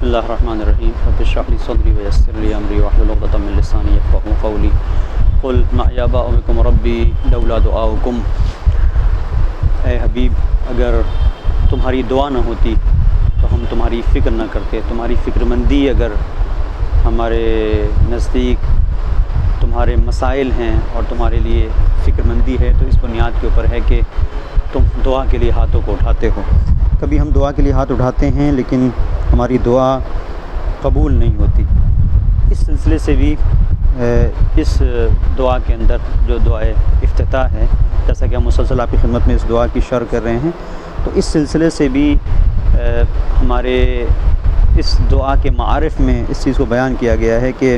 بسم اللہ الرحمن الرحیم رب اشرح لی صدری ویسر لی امری واحلل عقدۃ من لسانی یفقهوا قولی قل معی آباؤکم ربی لولا دعاؤکم۔ اے حبیب، اگر تمہاری دعا نہ ہوتی تو ہم تمہاری فکر نہ کرتے۔ تمہاری فکر مندی اگر ہمارے نزدیک تمہارے مسائل ہیں اور تمہارے لیے فکر مندی ہے تو اس بنیاد کے اوپر ہے کہ تم دعا کے لیے ہاتھوں کو اٹھاتے ہو۔ کبھی ہم دعا کے لیے ہاتھ اٹھاتے ہیں لیکن ہماری دعا قبول نہیں ہوتی۔ اس سلسلے سے بھی اس دعا کے اندر جو دعائے افتتاح ہے، جیسا کہ ہم مسلسل آپ کی خدمت میں اس دعا کی شرح کر رہے ہیں، تو اس سلسلے سے بھی ہمارے اس دعا کے معارف میں اس چیز کو بیان کیا گیا ہے کہ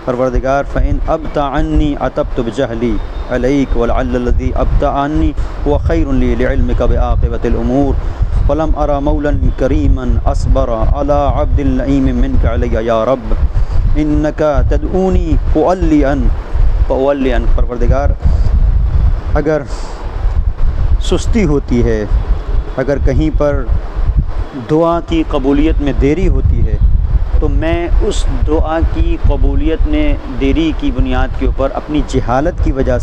پروردگار فَإِنْ أَبْتَ عَنِّي عَتَبْتُ بِجَهْلِي عَلَيْكَ وَلَعَلَّ الَّذِي أَبْتَ عَنِّي هُوَ خَيْرٌ لِي لِعِلْمِكَ بِعَاقِبَةِ الْأُمُورِ فَلَمْ أَرَ مَوْلًا كَرِيمًا أَصْبَرَ عَلَى عَبْدٍ لَئِيمٍ مِنْكَ عَلَيَّ يَا رَبِّ إِنَّكَ تَدْعُونِي فَأُوَلِّئًا۔ پروردگار، اگر سستی ہوتی ہے، اگر کہیں پر دعا کی قبولیت میں دیری ہوتی ہے تو میں اس دعا کی قبولیت میں دیری کی بنیاد کے اوپر اپنی جہالت کی وجہ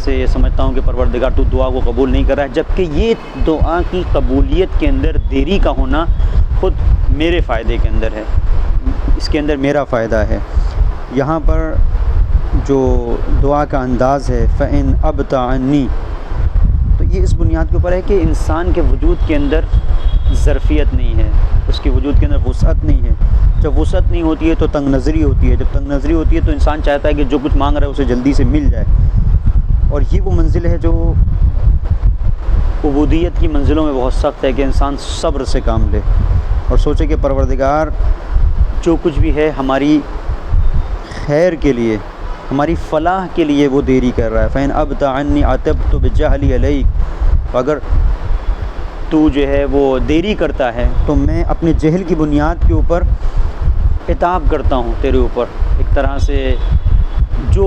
سے یہ سمجھتا ہوں کہ پروردگار تو دعا کو قبول نہیں کر رہا ہے، جبکہ یہ دعا کی قبولیت کے اندر دیری کا ہونا خود میرے فائدے کے اندر ہے، اس کے اندر میرا فائدہ ہے۔ یہاں پر جو دعا کا انداز ہے فَإِنْ أَبْتَ عَنِّي، تو یہ اس بنیاد کے اوپر ہے کہ انسان کے وجود کے اندر ظرفیت نہیں ہے، اس کے وجود کے اندر وسعت نہیں ہے۔ جب وسعت نہیں ہوتی ہے تو تنگ نظری ہوتی ہے، جب تنگ نظری ہوتی ہے تو انسان چاہتا ہے کہ جو کچھ مانگ رہا ہے اسے جلدی سے مل جائے، اور یہ وہ منزل ہے جو عبودیت کی منزلوں میں بہت سخت ہے کہ انسان صبر سے کام لے اور سوچے کہ پروردگار جو کچھ بھی ہے ہماری خیر کے لیے، ہماری فلاح کے لیے وہ دیری کر رہا ہے۔ فَإِنْ أَبْتَ عَنِّي عَتَبْتُ بِجَهْلِي عَلَيْكَ، اگر تو جو ہے وہ دیری کرتا ہے تو میں اپنے جہل کی بنیاد کے اوپر عتاب کرتا ہوں تیرے اوپر، ایک طرح سے جو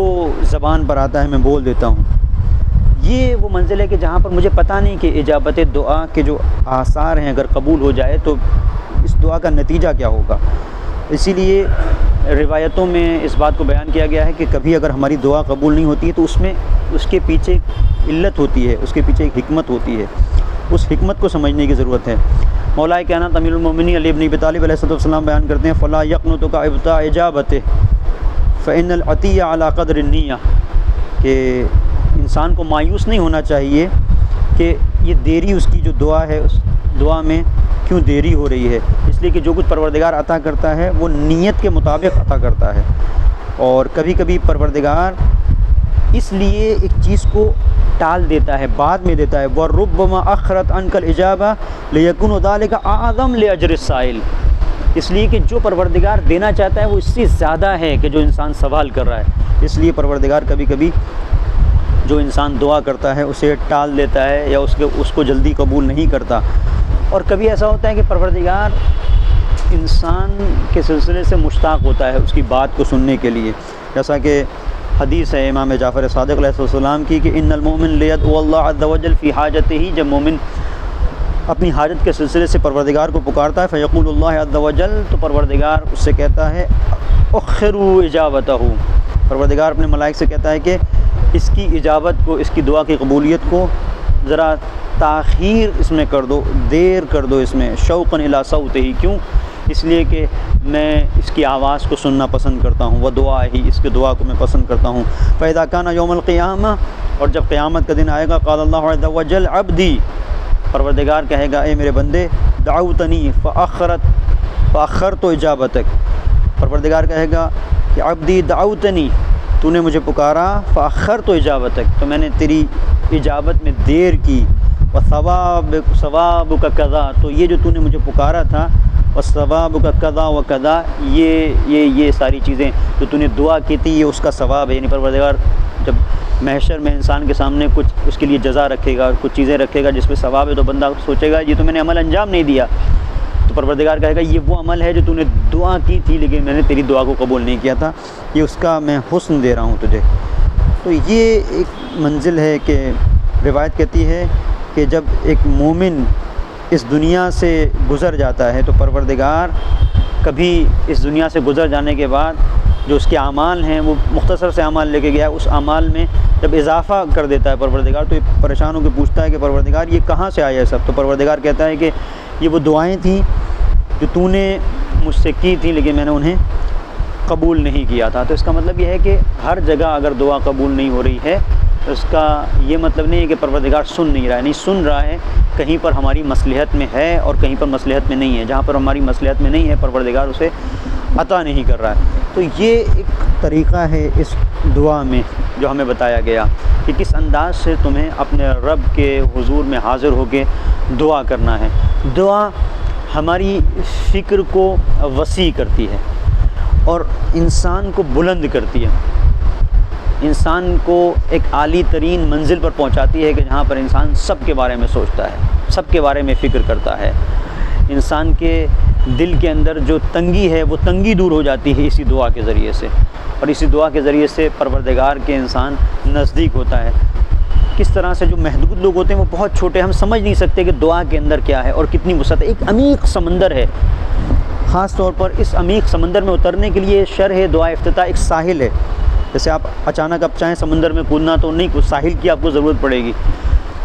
زبان پر آتا ہے میں بول دیتا ہوں۔ یہ وہ منزل ہے کہ جہاں پر مجھے پتہ نہیں کہ اجابت دعا کے جو آثار ہیں اگر قبول ہو جائے تو اس دعا کا نتیجہ کیا ہوگا۔ اسی لیے روایتوں میں اس بات کو بیان کیا گیا ہے کہ کبھی اگر ہماری دعا قبول نہیں ہوتی ہے تو اس کے پیچھے علت ہوتی ہے، اس کے پیچھے ایک حکمت ہوتی ہے، اس حکمت کو سمجھنے کی ضرورت ہے۔ مولا کائنات امیر المومنین علی بن ابی طالب علیہ السلام بیان کرتے ہیں فَلَا يَقْنُطُكَ ابْتَاءَ اِجَابَتِهِ فَإِنَّ الْعَطِيَّ عَلَى قَدْرِ النِّيَّةِ، کہ انسان کو مایوس نہیں ہونا چاہیے کہ یہ دیری اس کی جو دعا ہے اس دعا میں کیوں دیری ہو رہی ہے، اس لیے کہ جو کچھ پروردگار عطا کرتا ہے وہ نیت کے مطابق عطا کرتا ہے، اور کبھی کبھی پروردگار اس لیے ایک چیز کو ٹال دیتا ہے، بعد میں دیتا ہے۔ وَرُبَّمَا أَخَّرَتْ عَنْكَ الْإِجَابَةَ لِيَكُونَ ذَلِكَ أَعْظَمَ لِأَجْرِ السَّائِلِ، اس لیے کہ جو پروردگار دینا چاہتا ہے وہ اس سے زیادہ ہے کہ جو انسان سوال کر رہا ہے، اس لیے پروردگار کبھی کبھی جو انسان دعا کرتا ہے اسے ٹال دیتا ہے یا اس کو جلدی قبول نہیں کرتا۔ اور کبھی ایسا ہوتا ہے کہ پروردگار انسان کے سلسلے سے مشتاق ہوتا ہے اس کی بات کو سننے کے لیے، جیسا کہ حدیث ہے امام جعفر صادق علیہ السلام کی کہ ان المؤمن لیدعو اللہ عز وجل فی حاجتہ، جب مومن اپنی حاجت کے سلسلے سے پروردگار کو پکارتا ہے فیقول اللہ عز وجل، تو پروردگار اس سے کہتا ہے اخروا اجابتہ، پروردگار اپنے ملائک سے کہتا ہے کہ اس کی اجابت کو، اس کی دعا کی قبولیت کو ذرا تاخیر اس میں کر دو، دیر کر دو اس میں، شوقا الی صوتہ، کیوں؟ اس لیے کہ میں اس کی آواز کو سننا پسند کرتا ہوں، وہ دعا ہی، اس کے دعا کو میں پسند کرتا ہوں۔ فَإِذَا كَانَ يَوْمَ الْقِيَامَةِ، اور جب قیامت کا دن آئے گا، قال اللہ عز وجل عبدی، پروردگار کہے گا اے میرے بندے دعوتنی فأخرت اجابتک، پروردگار کہے گا کہ عبدی دعوتنی، تو نے مجھے پکارا، فأخرت اجابتک، تو میں نے تیری اجابت میں دیر کی، وثوابک کذا، تو یہ جو تو نے مجھے پکارا تھا، وثوابک کذا و کذا، یہ ساری چیزیں جو تو نے دعا کی تھی یہ اس کا ثواب ہے۔ یعنی پروردگار جب محشر میں انسان کے سامنے کچھ اس کے لیے جزا رکھے گا، کچھ چیزیں رکھے گا جس پہ ثواب ہے، تو بندہ سوچے گا یہ تو میں نے عمل انجام نہیں دیا، تو پروردگار کہے گا یہ وہ عمل ہے جو تو نے دعا کی تھی لیکن میں نے تیری دعا کو قبول نہیں کیا تھا، یہ اس کا میں حسن دے رہا ہوں تجھے۔ تو یہ ایک منزل ہے کہ روایت کہتی ہے کہ جب ایک مومن اس دنیا سے گزر جاتا ہے تو پروردگار کبھی اس دنیا سے گزر جانے کے بعد جو اس کے اعمال ہیں وہ مختصر سے اعمال لے کے گیا ہے، اس اعمال میں جب اضافہ کر دیتا ہے پروردگار تو یہ پریشان ہو کے پوچھتا ہے کہ پروردگار یہ کہاں سے آیا ہے سب؟ تو پروردگار کہتا ہے کہ یہ وہ دعائیں تھیں جو تو نے مجھ سے کی تھیں لیکن میں نے انہیں قبول نہیں کیا تھا۔ تو اس کا مطلب یہ ہے کہ ہر جگہ اگر دعا قبول نہیں ہو رہی ہے تو اس کا یہ مطلب نہیں ہے کہ پروردگار سن نہیں رہا ہے، نہیں سن رہا ہے، کہیں پر ہماری مصلحت میں ہے اور کہیں پر مصلحت میں نہیں ہے، جہاں پر ہماری مصلحت میں نہیں ہے پروردگار اسے عطا نہیں کر رہا ہے۔ تو یہ ایک طریقہ ہے اس دعا میں جو ہمیں بتایا گیا کہ کس انداز سے تمہیں اپنے رب کے حضور میں حاضر ہو کے دعا کرنا ہے۔ دعا ہماری فکر کو وسیع کرتی ہے اور انسان کو بلند کرتی ہے، انسان کو ایک عالی ترین منزل پر پہنچاتی ہے کہ جہاں پر انسان سب کے بارے میں سوچتا ہے، سب کے بارے میں فکر کرتا ہے۔ انسان کے دل کے اندر جو تنگی ہے وہ تنگی دور ہو جاتی ہے اسی دعا کے ذریعے سے، اور اسی دعا کے ذریعے سے پروردگار کے انسان نزدیک ہوتا ہے۔ کس طرح سے جو محدود لوگ ہوتے ہیں وہ بہت چھوٹے، ہم سمجھ نہیں سکتے کہ دعا کے اندر کیا ہے اور کتنی وسعت ہے۔ ایک عمیق سمندر ہے، خاص طور پر اس عمیق سمندر میں اترنے کے لیے شرح دعا افتتاح ایک ساحل ہے۔ جیسے آپ اچانک آپ چاہیں سمندر میں کودنا تو نہیں، کچھ ساحل کی آپ کو ضرورت پڑے گی۔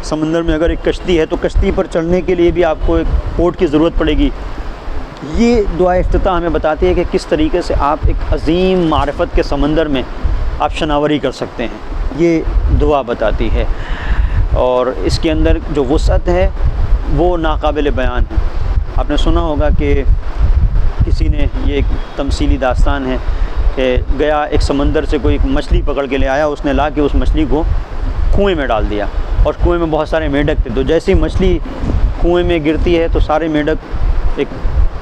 سمندر میں اگر ایک کشتی ہے تو کشتی پر چڑھنے کے لیے بھی آپ کو ایک بوٹ کی ضرورت پڑے گی۔ یہ دعا افتتاح ہمیں بتاتی ہے کہ کس طریقے سے آپ ایک عظیم معرفت کے سمندر میں آپ شناوری کر سکتے ہیں، یہ دعا بتاتی ہے۔ اور اس کے اندر جو وسعت ہے وہ ناقابل بیان ہے۔ آپ نے سنا ہوگا کہ کسی نے، یہ ایک تمثیلی داستان ہے کہ گیا ایک سمندر سے کوئی ایک مچھلی پکڑ کے لے آیا، اس نے لا کے اس مچھلی کو کنویں میں ڈال دیا اور کنویں میں بہت سارے میڈک تھے، تو جیسی مچھلی کنویں میں گرتی ہے تو سارے میڈک ایک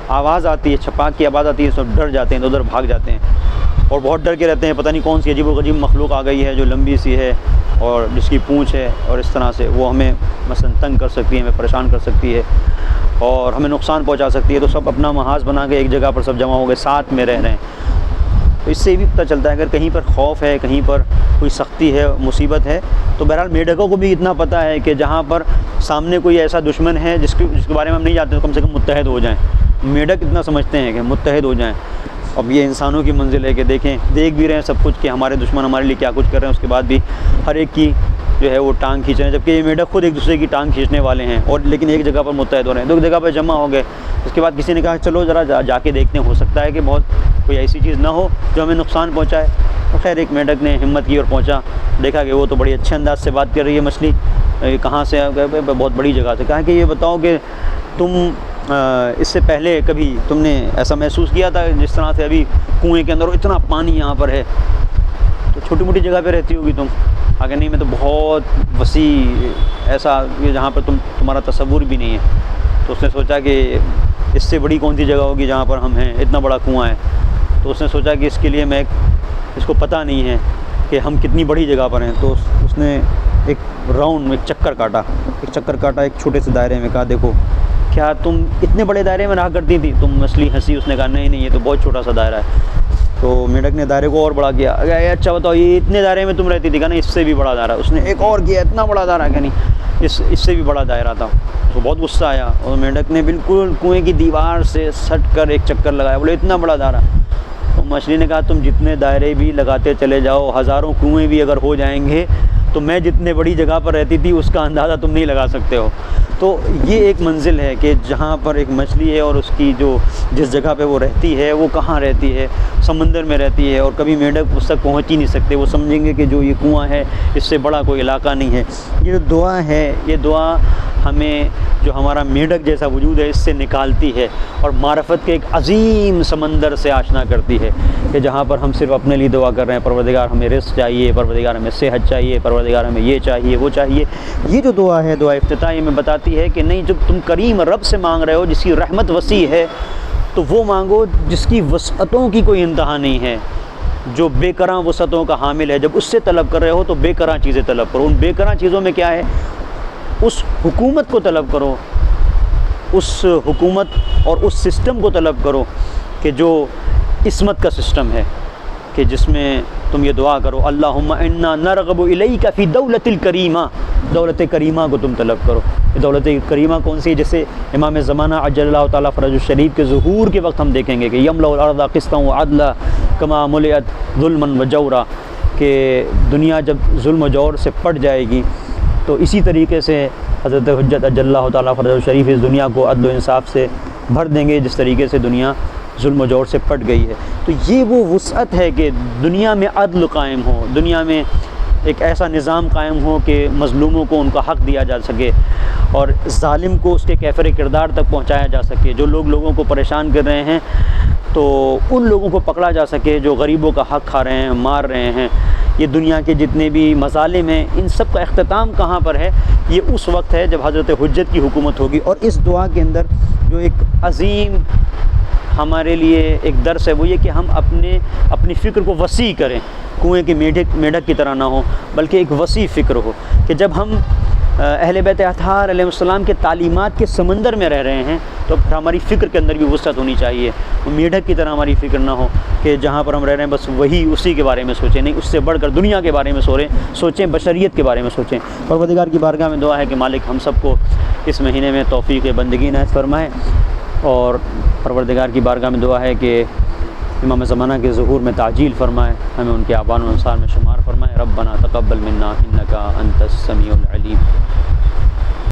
آواز آتی ہے، چھپاک کی آواز آتی ہے، سب ڈر جاتے ہیں، ادھر بھاگ جاتے ہیں اور بہت ڈر کے رہتے ہیں، پتہ نہیں کون سی عجیب و غریب مخلوق آ گئی ہے جو لمبی سی ہے اور جس کی پونچھ ہے اور اس طرح سے وہ ہمیں مثلا تنگ کر سکتی ہے، ہمیں پریشان کر سکتی ہے اور ہمیں نقصان پہنچا سکتی ہے۔ تو سب اپنا محاذ بنا کے ایک جگہ پر سب جمع ہو گئے، ساتھ میں رہ رہے ہیں۔ تو اس سے یہ بھی پتہ چلتا ہے اگر کہیں پر خوف ہے، کہیں پر کوئی سختی ہے، مصیبت ہے، تو بہرحال میڈکوں کو بھی اتنا پتہ ہے کہ جہاں پر سامنے کوئی ایسا دشمن ہے جس کے بارے میں ہم نہیں جانتے، تو کم سے کم متحد ہو جائیں۔ میڈک اتنا سمجھتے ہیں کہ متحد ہو جائیں۔ اب یہ انسانوں کی منزل ہے کہ دیکھ بھی رہے ہیں سب کچھ کہ ہمارے دشمن ہمارے لیے کیا کچھ کر رہے ہیں، اس کے بعد بھی ہر ایک کی جو ہے وہ ٹانگ کھینچ رہے ہیں، جبکہ یہ میڈک خود ایک دوسرے کی ٹانگ کھینچنے والے ہیں، اور لیکن ایک جگہ پر متحد ہو رہے ہیں، دو جگہ پر جمع ہو گئے۔ اس کے بعد کسی نے کہا چلو ذرا جا کے دیکھتے ہیں، ہو سکتا ہے کہ بہت کوئی ایسی چیز نہ ہو جو ہمیں نقصان پہنچائے۔ تو خیر ایک میڈک نے ہمت کی اور پہنچا، دیکھا کہ وہ تو بڑی اچھے انداز سے بات کر رہی ہے مچھلی، کہاں سے؟ بہت بڑی جگہ سے۔ کہا کہ یہ بتاؤ کہ تم اس سے پہلے کبھی تم نے ایسا محسوس کیا تھا جس طرح سے ابھی کنویں کے اندر اتنا پانی یہاں پر ہے؟ تو چھوٹی موٹی جگہ پہ رہتی ہوگی تم؟ آگے نہیں، میں تو بہت وسیع ایسا جہاں پر تمہارا تصور بھی نہیں ہے۔ تو اس نے سوچا کہ اس سے بڑی کون سی جگہ ہوگی جہاں پر ہم ہیں، اتنا بڑا کنواں ہے۔ تو اس نے سوچا کہ اس کے لیے اس کو پتہ نہیں ہے کہ ہم کتنی بڑی جگہ پر ہیں۔ تو اس نے ایک راؤنڈ میں ایک چکر کاٹا ایک چھوٹے سے دائرے میں، کہا دیکھو کیا تم اتنے بڑے دائرے میں رہا کرتی تھی؟ تم مچھلی ہنسی، اس نے کہا نہیں یہ تو بہت چھوٹا سا دائرہ ہے۔ تو میڈک نے دائرے کو اور بڑا کیا، اچھا بتاؤ یہ اتنے دائرے میں تم رہتی تھی؟ کہا نہیں اس سے بھی بڑا دائرہ۔ اس نے ایک اور کیا، اتنا بڑا دائرہ؟ کہ نہیں اس سے بھی بڑا دائرہ تھا۔ تو بہت غصہ آیا اور میڈک نے بالکل کنویں کی دیوار سے سٹ کر ایک چکر لگایا، بولے اتنا بڑا دائرہ؟ تو مچھلی نے کہا تم جتنے دائرے بھی لگاتے چلے جاؤ، ہزاروں کنویں بھی اگر ہو جائیں گے تو میں جتنے بڑی جگہ پر رہتی تھی اس کا اندازہ تم نہیں لگا سکتے ہو۔ تو یہ ایک منزل ہے کہ جہاں پر ایک مچھلی ہے اور اس کی جس جگہ پہ وہ رہتی ہے وہ کہاں رہتی ہے، سمندر میں رہتی ہے، اور کبھی میڈک اس تک پہنچ ہی نہیں سکتے، وہ سمجھیں گے کہ جو یہ کنواں ہے اس سے بڑا کوئی علاقہ نہیں ہے۔ یہ جو دعا ہے، یہ دعا ہمیں جو ہمارا میڈک جیسا وجود ہے اس سے نکالتی ہے اور معرفت کے ایک عظیم سمندر سے آشنا کرتی ہے کہ جہاں پر ہم صرف اپنے لیے دعا کر رہے ہیں، پروردگار ہمیں رزق چاہیے، پروردگار ہمیں صحت چاہیے، پروردگار ہمیں یہ چاہیے وہ چاہیے۔ یہ جو دعا ہے، دعا افتتاحی میں بتاتی ہے کہ نہیں، جب تم کریم رب سے مانگ رہے ہو جس کی رحمت وسیع ہے تو وہ مانگو جس کی وسعتوں کی کوئی انتہا نہیں ہے، جو بے کراں وسعتوں کا حامل ہے۔ جب اس سے طلب کر رہے ہو تو بے کراں چیزیں طلب کرو۔ ان بے کراں چیزوں میں کیا ہے؟ اس حکومت کو طلب کرو، اس حکومت اور اس سسٹم کو طلب کرو کہ جو عصمت کا سسٹم ہے، کہ جس میں تم یہ دعا کرو، اللہم انا نرغب الیک فی دولت الکریمہ، دولت کریمہ کو تم طلب کرو۔ یہ دولت کریمہ کون سی ہے؟ جیسے امام زمانہ عجل اللہ تعالیٰ فرج الشریف کے ظہور کے وقت ہم دیکھیں گے کہ یملأ الارض قسطا وعدلا کما ملئت ظلما وجورا، کہ دنیا جب ظلم و جور سے پٹ جائے گی تو اسی طریقے سے حضرت حجت عجل اللہ تعالیٰ فرج الشریف اس دنیا کو عدل و انصاف سے بھر دیں گے، جس طریقے سے دنیا ظلم و جور سے پٹ گئی ہے۔ تو یہ وہ وسعت ہے کہ دنیا میں عدل قائم ہو، دنیا میں ایک ایسا نظام قائم ہو کہ مظلوموں کو ان کا حق دیا جا سکے اور ظالم کو اس کے کیفر کردار تک پہنچایا جا سکے، جو لوگوں کو پریشان کر رہے ہیں تو ان لوگوں کو پکڑا جا سکے جو غریبوں کا حق کھا رہے ہیں، مار رہے ہیں۔ یہ دنیا کے جتنے بھی مظالم ہیں ان سب کا اختتام کہاں پر ہے؟ یہ اس وقت ہے جب حضرت حجت کی حکومت ہوگی۔ اور اس دعا کے اندر جو ایک عظیم ہمارے لیے ایک درس ہے وہ یہ کہ ہم اپنی فکر کو وسیع کریں، کنویں کے میڈک کی طرح نہ ہو، بلکہ ایک وسیع فکر ہو کہ جب ہم اہل بیت اطہار علیہ السلام کے تعلیمات کے سمندر میں رہ رہے ہیں تو پھر ہماری فکر کے اندر بھی وسعت ہونی چاہیے، وہ میڈک کی طرح ہماری فکر نہ ہو کہ جہاں پر ہم رہ رہے ہیں بس وہی اسی کے بارے میں سوچیں، نہیں، اس سے بڑھ کر دنیا کے بارے میں سوچیں، بشریت کے بارے میں سوچیں۔ پروردگار کی بارگاہ میں دعا ہے کہ مالک ہم سب کو اس مہینے میں توفیق بندگی عنایت فرمائے، اور پروردگار کی بارگاہ میں دعا ہے کہ امام زمانہ کے ظہور میں تعجیل فرمائے، ہمیں ان کے آبان و انصار میں شمار فرمائے۔ ربنا تقبل منا انک انت السمیع العلیم۔